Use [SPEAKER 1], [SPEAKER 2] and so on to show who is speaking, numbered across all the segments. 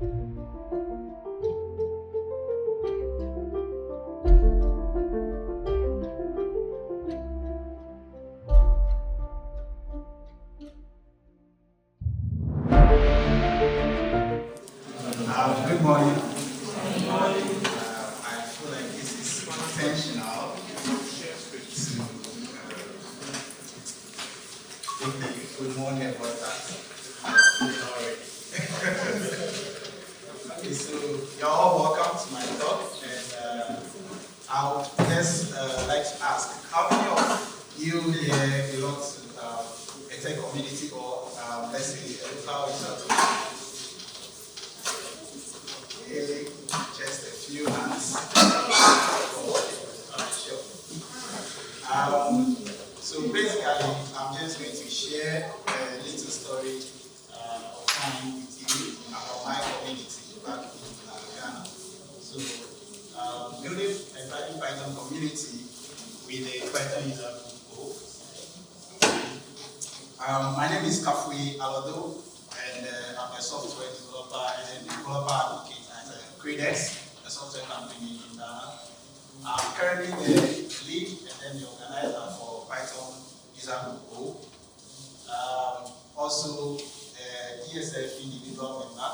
[SPEAKER 1] Good morning. I feel like this is intentional to take the good morning about that. Okay, so you're all welcome to my talk, and I would just like to ask, how many of you here belong to a tech community or let's say a local research? Just a few hands. Sure. So basically, I'm just going to share a little story of mine with you about my community back in Ghana. So, building a private Python community with a Python user group. My name is Kafui Alordo, and I'm a software developer and a developer advocate. Credex, a software company in Ghana. I'm currently the lead and then the organizer for Python user group. Also, DSF individual member.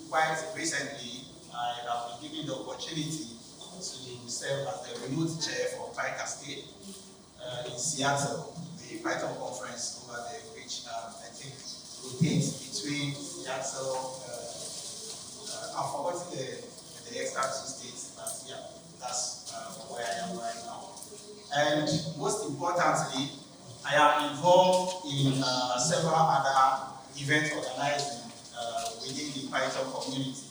[SPEAKER 1] Quite recently, I have been given the opportunity to serve as the remote chair for PyCascade in Seattle, the Python conference over there, which I think rotates between Seattle. I've forgotten the extra 2 states, but yeah, that's where I am right now. And most importantly, I am involved in several other event organizing within the Python community.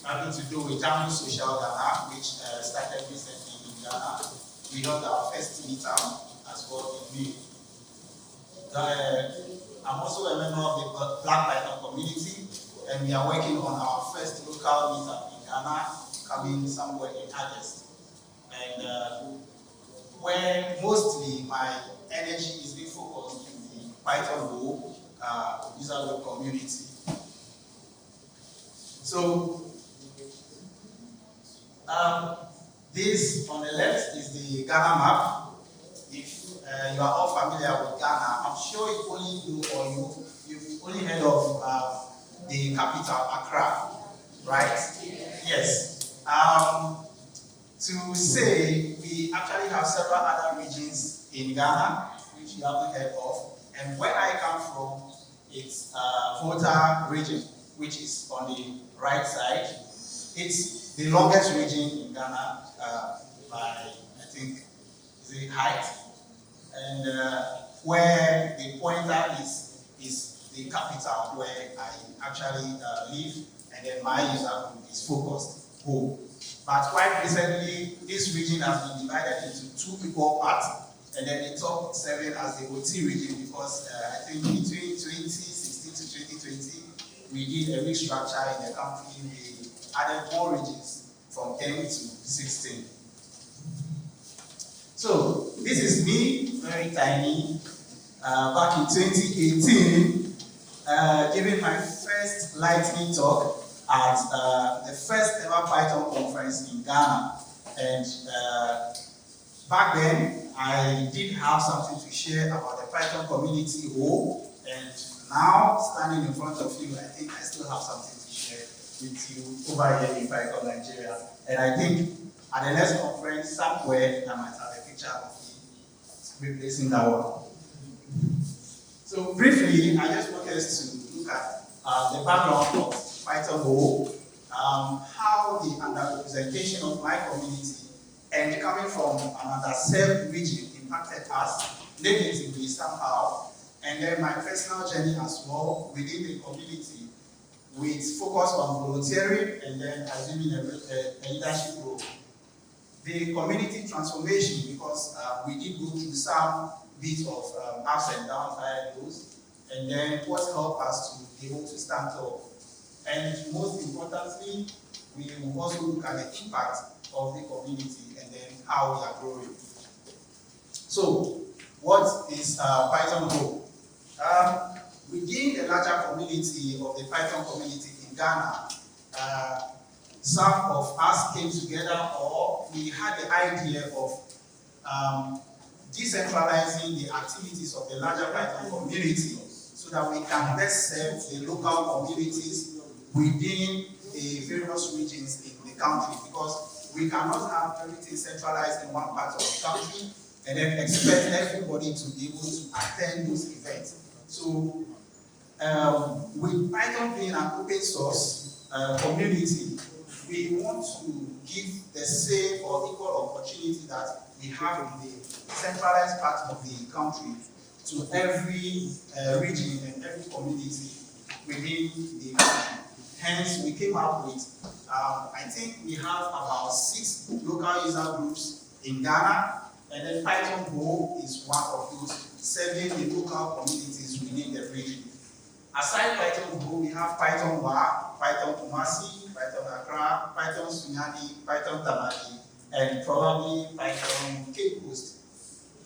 [SPEAKER 1] Having to do with Jammu Social Ghana, which started recently in Ghana. We held our first meetup as well in May. I'm also a member of the Black Python community, and we are working on our first local meetup in Ghana, coming somewhere in August. And where mostly my energy is being focused in the Python group, user group community. So, this on the left is the Ghana map. If you are all familiar with Ghana, I'm sure you've only heard of the capital, Accra, right? Yes. To say, we actually have several other regions in Ghana, which you haven't heard of. And where I come from, it's Volta region, which is on the right side. It's the longest region in Ghana by, I think, the height. And where the pointer is the capital where I actually live, and then my user group is focused home. But quite recently, this region has been divided into 2 equal parts, and then the top 7 as the OT region, because I think between 2016 to 2020, we did a restructure in the company. We added more regions from 10 to 16. So this is me, very tiny, back in 2018, giving my first lightning talk at the first ever Python conference in Ghana. And back then, I did have something to share about the Python community whole. And now, standing in front of you, I think I still have something to share with you over here in Python Nigeria. And I think at the next conference, somewhere, I might have a picture of me replacing that one. So briefly, I just want us to look at the background of Python Go, how the underrepresentation of my community and coming from an underserved region impacted us negatively somehow, and then my personal journey as well within the community with focus on volunteering and then assuming a leadership role. The community transformation, because we did go through some bit of ups and downs, high and lows, and then what helped us to be able to stand tall. And most importantly, we will also look at the impact of the community and then how we are growing. So, what is Python Go? within the larger community of the Python community in Ghana, some of us came together, or we had the idea of decentralizing the activities of the larger Python community so that we can best serve the local communities within the various regions in the country, because we cannot have everything centralized in one part of the country and then expect everybody to be able to attend those events. So with Python being an open source community, we want to give the same or equal opportunity that we have in the centralized part of the country to every region and every community within the country. Hence, we came up with, I think we have about 6 local user groups in Ghana, and then Python Go is one of those serving the local communities within the region. Aside Python Go, we have Python Wa, Python Kumasi, Python Accra, Python Sunyani, Python Tamale, and probably Python Cape Coast.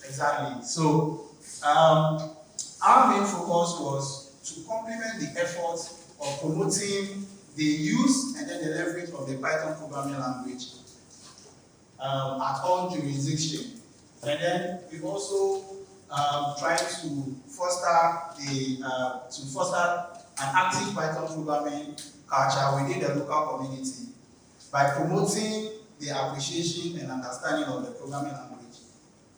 [SPEAKER 1] Exactly. So our main focus was to complement the efforts of promoting the use and then the leverage of the Python programming language at all jurisdictions. And then we've also tried to foster an active Python programming culture within the local community by promoting the appreciation and understanding of the programming language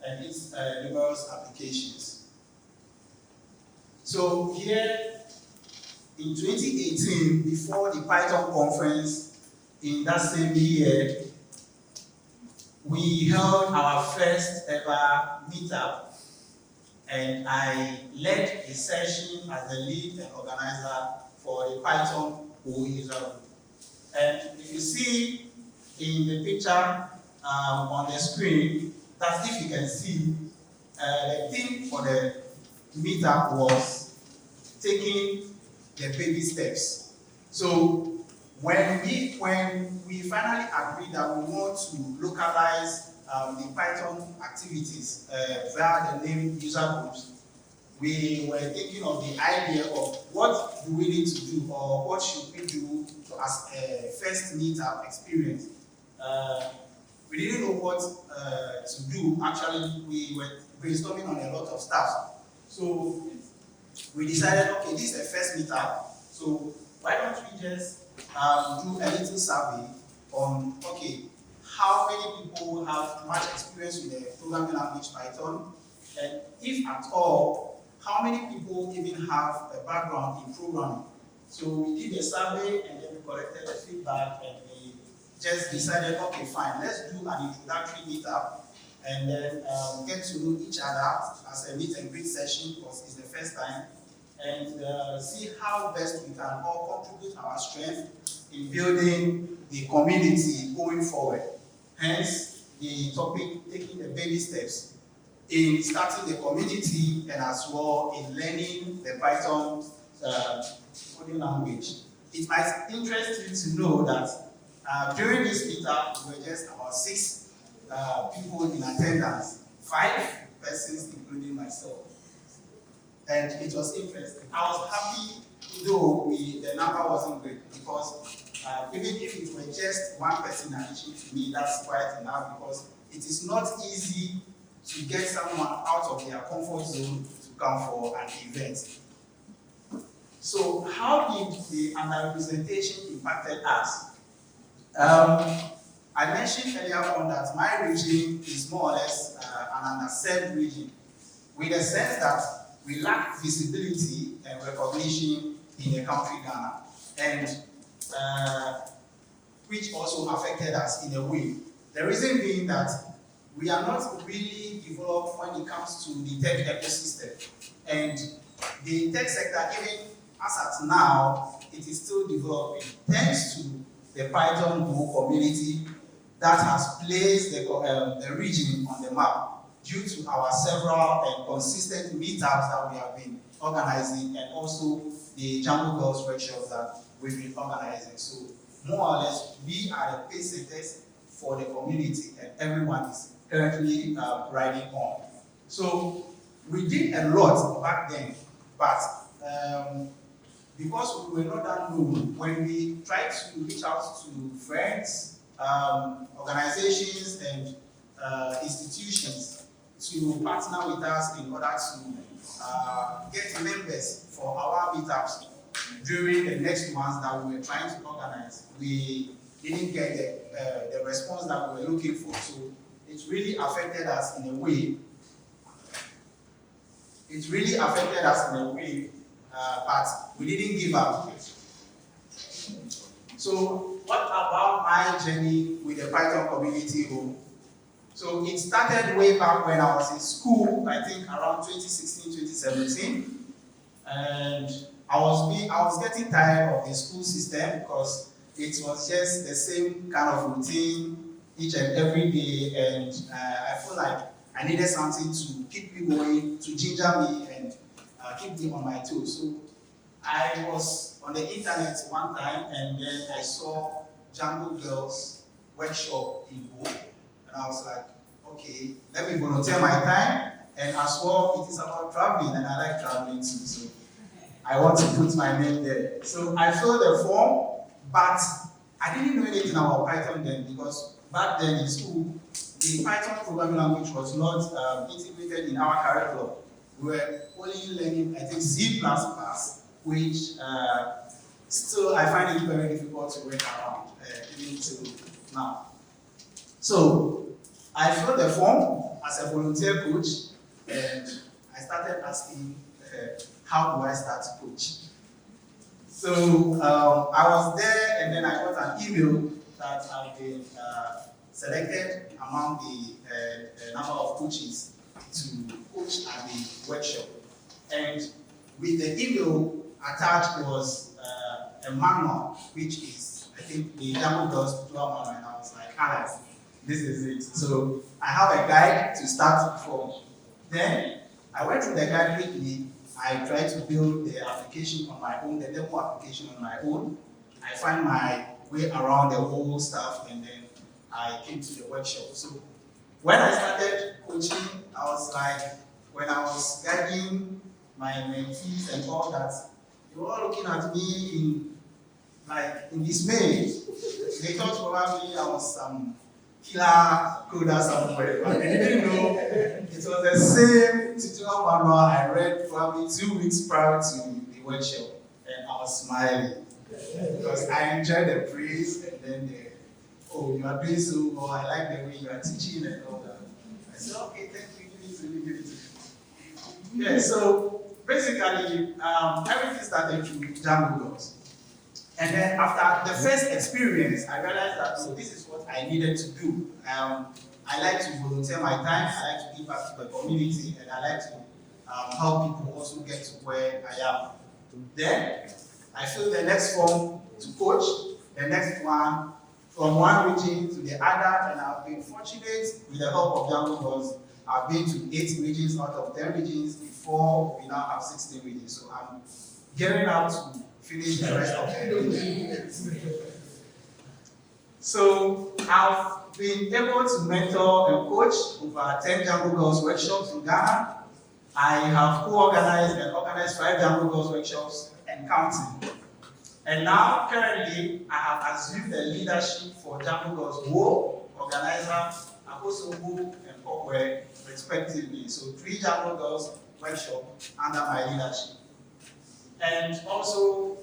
[SPEAKER 1] and its numerous applications. So here in 2018, before the Python conference in that same year, we held our first ever meetup, and I led a session as the lead and organizer for the Python Go user group. And if you see in the picture on the screen, that's if you can see, the theme for the meetup was taking the baby steps. So when we finally agreed that we want to localize the Python activities via the name user groups, we were thinking of the idea of what do we need to do, or what should we do as a first meetup experience. We didn't know what to do. Actually, we were brainstorming on a lot of stuff. So we decided, okay, this is a first meetup, so why don't we just do a little survey on, okay, how many people have much experience with the programming language Python, and if at all, how many people even have a background in programming. So we did a survey, and then we collected the feedback, and we just decided, okay, fine, let's do an introductory meetup, and then get to know each other as a meet and greet session, because it's the first time, and see how best we can all contribute our strength in building the community going forward. Hence, the topic, taking the baby steps in starting the community and as well in learning the Python coding language. It might interest you to know that during this meetup, we were just about 6 people in attendance, 5 persons including myself. And it was interesting. I was happy, though the number wasn't great, because even if it were just one person addition to me, that's quite enough, because it is not easy to get someone out of their comfort zone to come for an event. So how did the underrepresentation impacted us? I mentioned earlier on that my region is more or less an underserved region, with the sense that we lack visibility and recognition in the country Ghana, and which also affected us in a way. The reason being that we are not really developed when it comes to the tech ecosystem, and the tech sector, even as at now, it is still developing, thanks to the Python Go community that has placed the region on the map due to our several and consistent meetups that we have been organizing, and also the Jungle Girls workshops that we've been organizing. So more or less, we are the pace setters for the community, and everyone is currently riding on. So we did a lot back then, but because we were not that known, when we tried to reach out to friends, organizations, and institutions to partner with us in order to get members for our meetups during the next months that we were trying to organize, we didn't get the response that we were looking for. So it really affected us in a way. But we didn't give up. So what about my journey with the Python community home? So it started way back when I was in school, I think around 2016, 2017. And I was getting tired of the school system because it was just the same kind of routine each and every day. And I feel like I needed something to keep me going, to ginger me and keep me on my toes. So I was on the internet one time and then I saw Django Girls workshop in Go. And I was like, okay, let me volunteer my time. And as well, it is about traveling and I like traveling too. So I want to put my name there. So I filled the form, but I didn't know anything about Python then because back then in school, the Python programming language was not integrated in our curriculum. We were only learning, I think, C++, which still I find it very difficult to work around, even to now. So I filled the form as a volunteer coach, and I started asking, how do I start to coach? So I was there, and then I got an email that I've been selected among the number of coaches to coach at the workshop. And with the email attached was a manual, which is, I think, the Django Girls tutorial manual, and I was like, Alex, this is it. So I have a guide to start from. Then I went through the guide quickly. I tried to build the application on my own, the demo application on my own. I find my way around the whole stuff, and then I came to the workshop. So when I started coaching, I was like, when I was guiding my mentees and all that, they were all looking at me in dismay. They thought probably I was some killer coder somewhere, but they didn't know it was the same tutorial manual I read probably 2 weeks prior to the workshop, and I was smiling because I enjoyed the praise, and then oh, you are doing so well, I like the way you are teaching and all that. I said, okay, thank you, give it to me. Yeah, so basically, everything started through Django Girls. And then after the first experience, I realized that so this is what I needed to do. I like to volunteer my time, I like to give back to the community, and I like to help people also get to where I am. Then I filled the next form to coach, the next one from one region to the other, and I've been fortunate with the help of Django Girls. I've been to 8 regions out of 10 regions before we now have 16 regions. So I'm gearing up to finish the rest of the regions. So I've been able to mentor and coach over 10 Django Girls workshops in Ghana. I have co-organized and organized 5 Django Girls workshops and counting. And now, currently, I have assumed the leadership for Django Girls Wo, organizer, Akoso Wo, and Okwe, respectively. So 3 Django Girls workshops under my leadership. And also,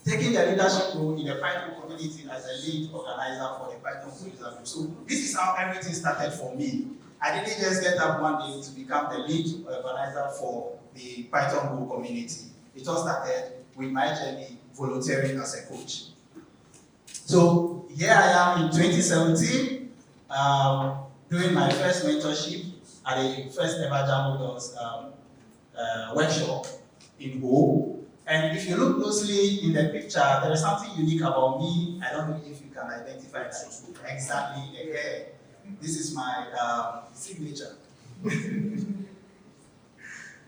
[SPEAKER 1] taking the leadership role in the Python community as a lead organizer for the Python user group. So this is how everything started for me. I didn't just get up one day to become the lead organizer for the Python Go community. It all started with my journey volunteering as a coach. So here I am in 2017, doing my first mentorship at the first ever Django Girls workshop in Go. And if you look closely in the picture, there is something unique about me. I don't know if you can identify it exactly the hair. This is my signature.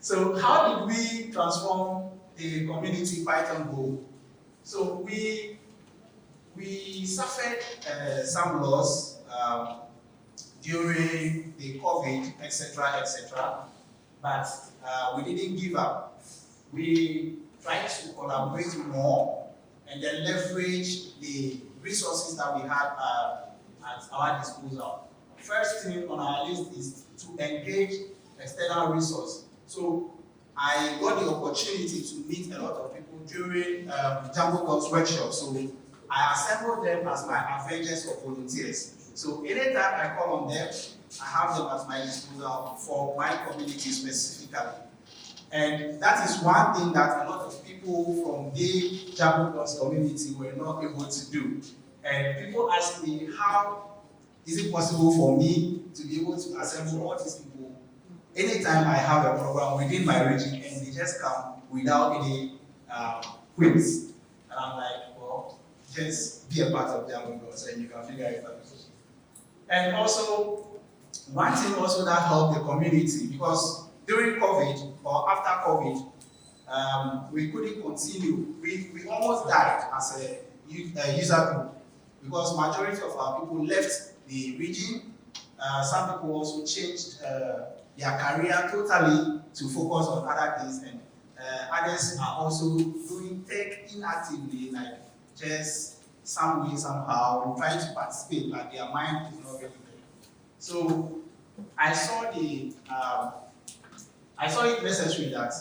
[SPEAKER 1] So how did we transform the community Python Go? So we suffered some loss during the COVID, etc., but we didn't give up. We trying to collaborate more and then leverage the resources that we had at our disposal. First thing on our list is to engage external resources. So I got the opportunity to meet a lot of people during Jambo Girls workshop. So I assembled them as my Avengers of volunteers. So anytime I call on them, I have them at my disposal for my community specifically. And that is one thing that a lot of people from the Jambo Girls community were not able to do. And people ask me, how is it possible for me to be able to assemble all these people anytime I have a program within my region and they just come without any quiz? And I'm like, well, just be a part of Jambo Girls and you can figure it out. And also, one thing also that helped the community, because during COVID or after COVID, we couldn't continue. We almost died as a user group because majority of our people left the region. Some people also changed their career totally to focus on other things, and others are also doing tech inactively, like just some way, somehow, trying to participate, but their mind is not really there. So I saw it necessary that,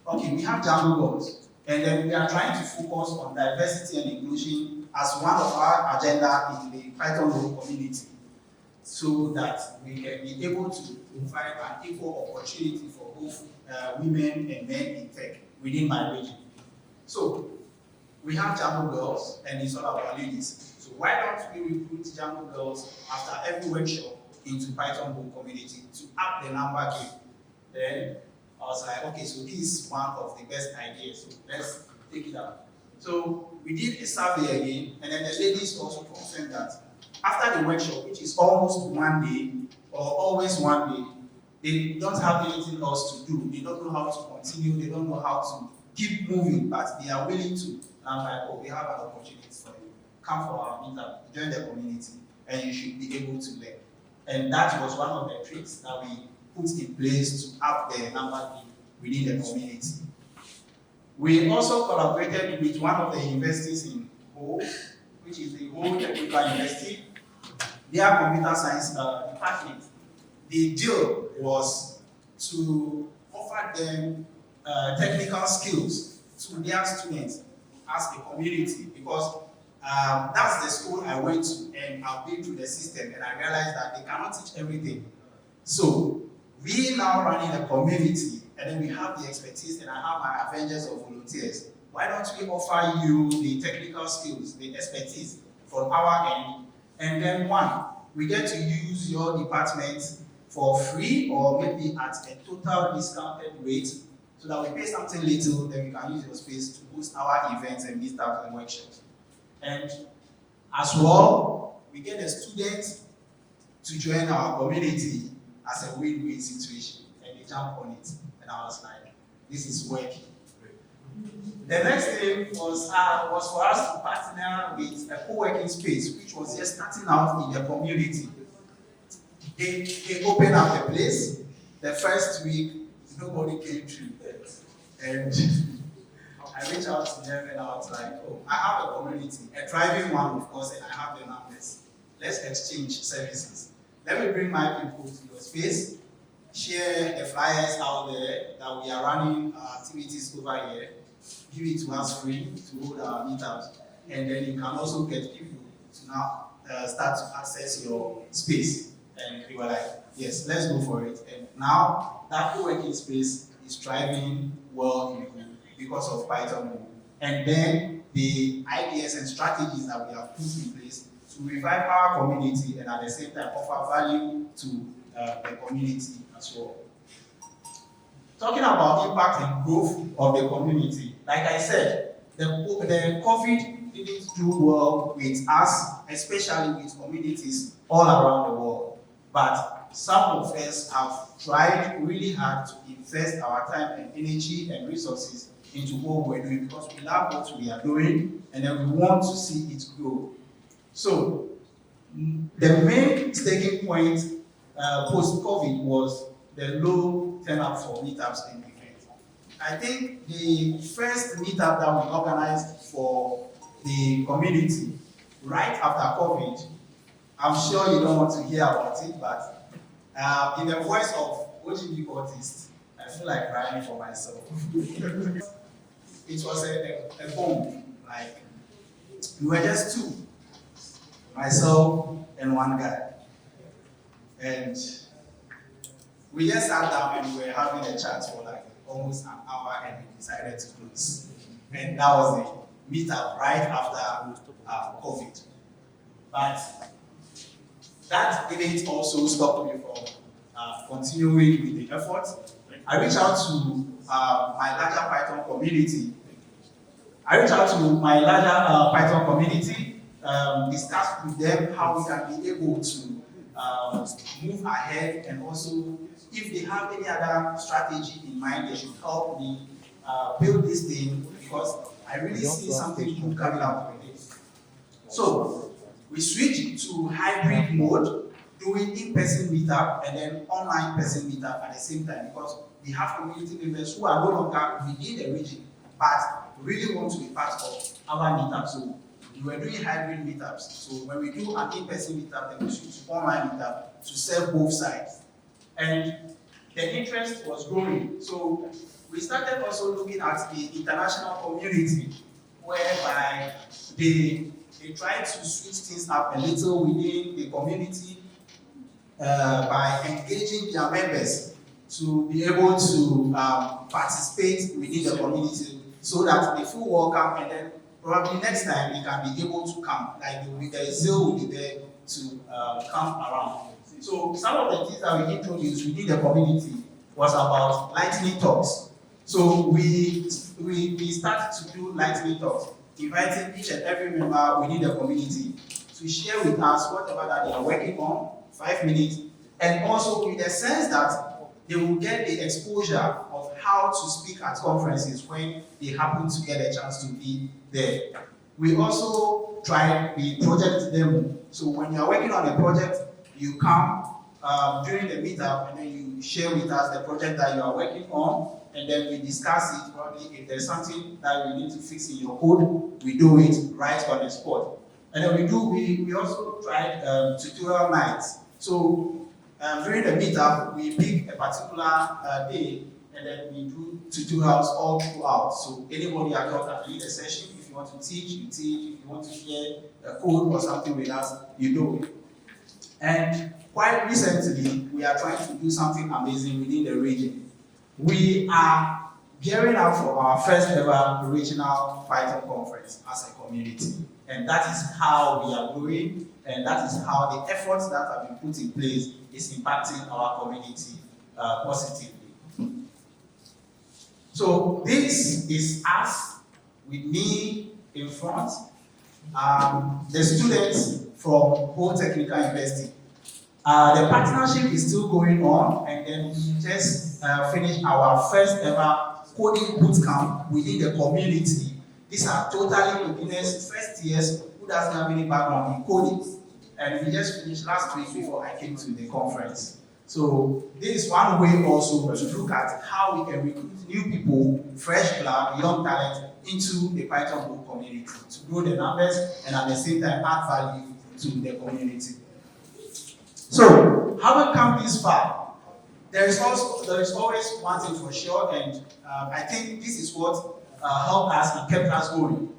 [SPEAKER 1] okay, we have Jambo Girls, and then we are trying to focus on diversity and inclusion as one of our agenda in the Python Go community, so that we can be able to provide an equal opportunity for both women and men in tech within my region. So we have Jambo Girls, and it's all about ladies. So why don't we recruit Jambo Girls after every workshop into Python Go community to up the number game? Then I was like, okay, so this is one of the best ideas, so let's take it up. So we did a survey again, and then the ladies also confirmed that after the workshop, which is almost one day, or always one day, they don't have anything else to do. They don't know how to continue, they don't know how to keep moving, but they are willing to. And I'm like, oh, we have an opportunity for you. Come for our meetup, join the community, and you should be able to learn. And that was one of the tricks that we put in place to up the number within the community. We also collaborated with one of the universities in Ho, which is the Ho Technical University, their computer science department. The deal was to offer them technical skills to their students as a community, because that's the school I went to, and I've been through the system, and I realized that they cannot teach everything. So we now running a community, and then we have the expertise, and I have my Avengers of volunteers. Why don't we offer you the technical skills, the expertise from our end, and then we get to use your department for free or maybe at a total discounted rate, so that we pay something little, then we can use your space to host our events and meetups and workshops. And as well, we get the students to join our community as a win-win situation, and they jump on it. And I was like, this is working. The next thing was for us to partner with a co-working space, which was just starting out in the community. They opened up the place. The first week, nobody came through. And I reached out to them and I was like, oh, I have a community, a thriving one, of course, and I have the numbers. Let's exchange services. Let me bring my people to your space, share the flyers out there that we are running activities over here, give it to us free to hold our meetups, and then you can also get people to now start to access your space. And we were like, yes, let's go for it. And now that co-working space is thriving well because of Python. And then the ideas and strategies that we have put in place to revive our community and at the same time offer value to the community as well. Talking about impact and growth of the community, like I said, the COVID didn't do well with us, especially with communities all around the world. But some of us have tried really hard to invest our time and energy and resources into what we're doing, because we love what we are doing and then we want to see it grow. So the main sticking point post-COVID was the low turnout for meetups and events. I think the first meetup that we organized for the community right after COVID, I'm sure you don't want to hear about it, but in the voice of OGB Autist, I feel like crying for myself. It was a bomb. Like, we were just two, myself and one guy. And we just sat down and we were having a chat for like almost an hour and we decided to close. And that was the meetup right after COVID. But that didn't also stop me from continuing with the effort. I reached out to my larger Python community. Discussed with them how we can be able to move ahead, and also if they have any other strategy in mind, they should help me build this thing, because I really see something good coming out with it. So we switched to hybrid mode, doing in-person meetup and then online person meetup at the same time, because we have community members who are no longer within the region, but really want to be part of our meetup. So we were doing hybrid meetups. So when we do an in-person meetup, then we switch to online meetup to serve both sides. And the interest was growing. So we started also looking at the international community, whereby they try to switch things up a little within the community by engaging their members to be able to participate within the community, so that they feel welcome, and then probably next time they can be able to come. Like the zeal will be there to come around. So some of the things that we introduced within the community was about lightning talks. So we started to do lightning talks, inviting each and every member within the community to share with us whatever that they are working on, 5 minutes, and also with the sense that they will get the exposure of how to speak at conferences when they happen to get a chance to be there. We also try the project demo. So when you are working on a project, you come during the meetup and then you share with us the project that you are working on, and then we discuss it. Probably if there's something that we need to fix in your code, we do it right on the spot. And then we also tried tutorial nights. So during the meetup, we pick a particular day, and then we do tutorials all throughout. So anybody at all can lead a session. If you want to teach, you teach. If you want to share a code or something with us, you do it. And quite recently, we are trying to do something amazing within the region. We are gearing up for our first ever regional Python conference as a community. And that is how we are growing, and that is how the efforts that have been put in place is impacting our community positively. So this is us, with me in front, the students from Whole Technical University. The partnership is still going on, and then we just finished our first ever coding bootcamp within the community. These are totally beginners, first years, who doesn't have any background in coding. And we just finished last week before I came to the conference. So this is one way also to look at how we can recruit new people, fresh blood, young talent into the Python book community to grow the numbers and at the same time add value to the community. So, having come this far, there is always one thing for sure, and I think this is what helped us and kept us going.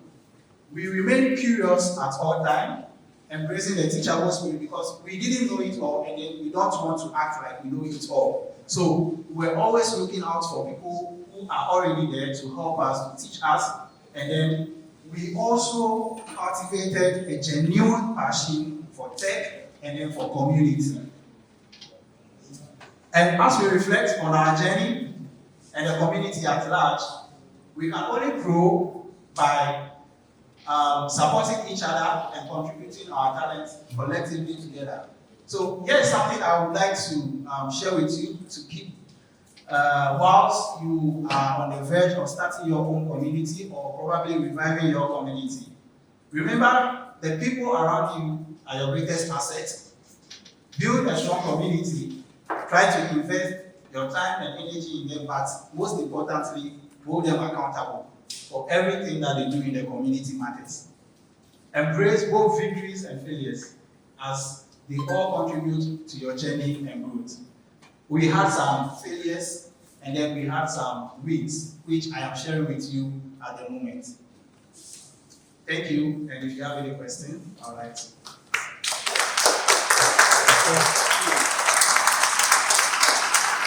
[SPEAKER 1] We remain curious at all times, embracing the teachable spirit, because we didn't know it all, and then we don't want to act like we know it all. So we're always looking out for people who are already there to help us, to teach us, and then we also cultivated a genuine passion for tech and then for community. And as we reflect on our journey and the community at large, we can only grow by supporting each other and contributing our talents collectively together. So here's something I would like to share with you to keep whilst you are on the verge of starting your own community or probably reviving your community. Remember, the people around you are your greatest asset. Build a strong community. Try to invest your time and energy in them, but most importantly, hold them accountable for everything that they do in the community matters. Embrace both victories and failures as they all contribute to your journey and growth. We had some failures and then we had some wins, which I am sharing with you at the moment. Thank you, and if you have any questions, all right.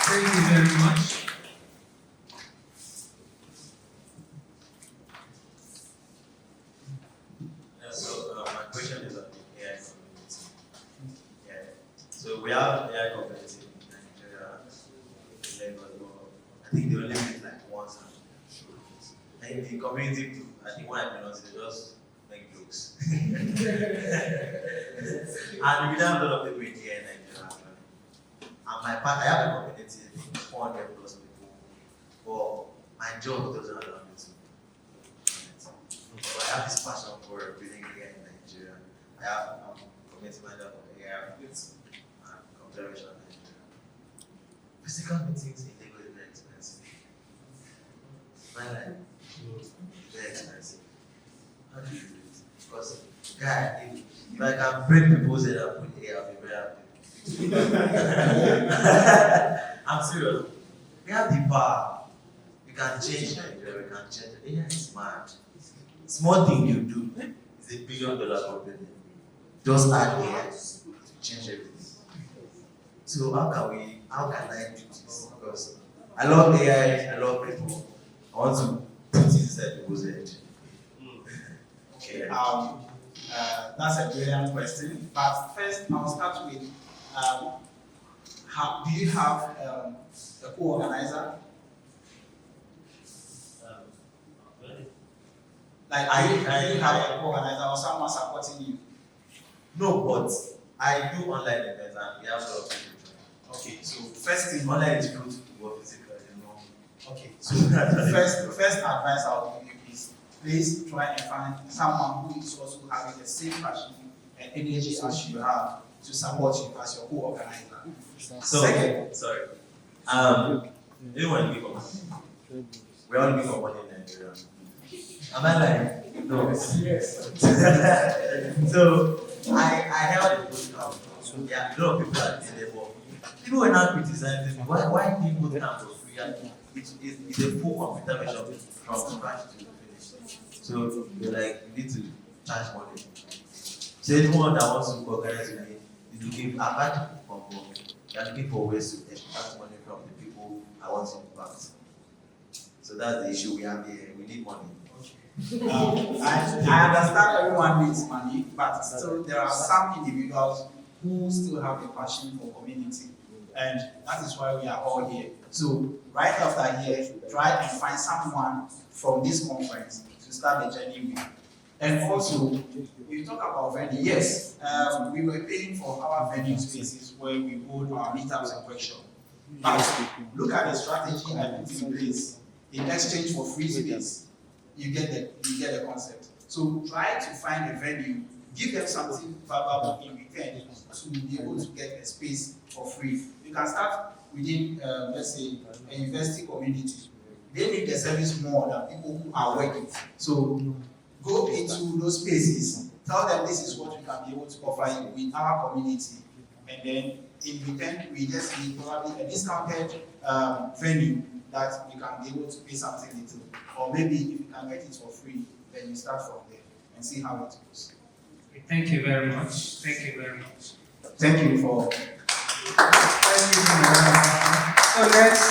[SPEAKER 2] Thank you very much.
[SPEAKER 3] My question is on the AI community. Yeah. So we have AI community in Nigeria, Lagos. I think they only meet like once. And the community, I think when I pronounce it, they just make jokes. And we don't have a lot of people in here in Nigeria actually. And my part, I have a community, I think 400 plus people. But my job doesn't allow me to. So I have this passion for building AI in Nigeria. I have community manager for AI and observation in Nigeria. Physical meetings in Lagos is very expensive. My life is very expensive. How do you do it? Because, guy, if I can break people's head and put AI, I'll be very happy. I'm serious. We have the power. We can change Nigeria. We can change it. AI is mad. Small thing you do is $1 billion company. Just add AI to change everything. So how can I do this? Because I love AI, I love people. I want to put it inside people's head.
[SPEAKER 1] Okay, that's a brilliant question. But first, I'll start with, do you have a co-organizer? Like, do you have a co-organizer or someone supporting you?
[SPEAKER 3] No, but I do online events and we have a lot of people.
[SPEAKER 1] Okay, so first thing,
[SPEAKER 3] Online is good to go physical, you know.
[SPEAKER 1] okay, so first advice I'll give you is please try and find someone who is also having the same passion and energy as you have to support you as your co-organizer.
[SPEAKER 3] So,
[SPEAKER 1] Second,
[SPEAKER 3] sorry. Anyone give up? We all give up money in Nigeria. Am I lying? No. Yes. So I held a bootcamp. Yeah, a lot of people are there, but people were not criticizing me. Why do you bootcamp for free? It's a full computer mission from scratch to finish. So they're like, you need to charge money. So anyone that wants to organize with me is looking apart from they're looking for ways to extract money from the people I want to impact. So that's the issue we have here. We need money.
[SPEAKER 1] I understand everyone needs money, but still there are some individuals who still have a passion for community, and that is why we are all here. So right after here, try and find someone from this conference to start the journey with. And also, we talk about venue. Yes, we were paying for our venue spaces where we hold our meetups and workshops. But look at the strategy I put in place in exchange for free space. You get the concept. So try to find a venue, give them something valuable in return to be able to get a space for free. You can start within, let's say, a university community. They need the service more than people who are working. So go into those spaces, tell them this is what we can be able to offer you with our community, and then in return we just need probably a discounted venue that you can be able to pay something little, or maybe if you can get it for free, then you start from there and see how it goes.
[SPEAKER 2] Thank you very much. Thank you very much.
[SPEAKER 1] Thank you for.
[SPEAKER 2] So let's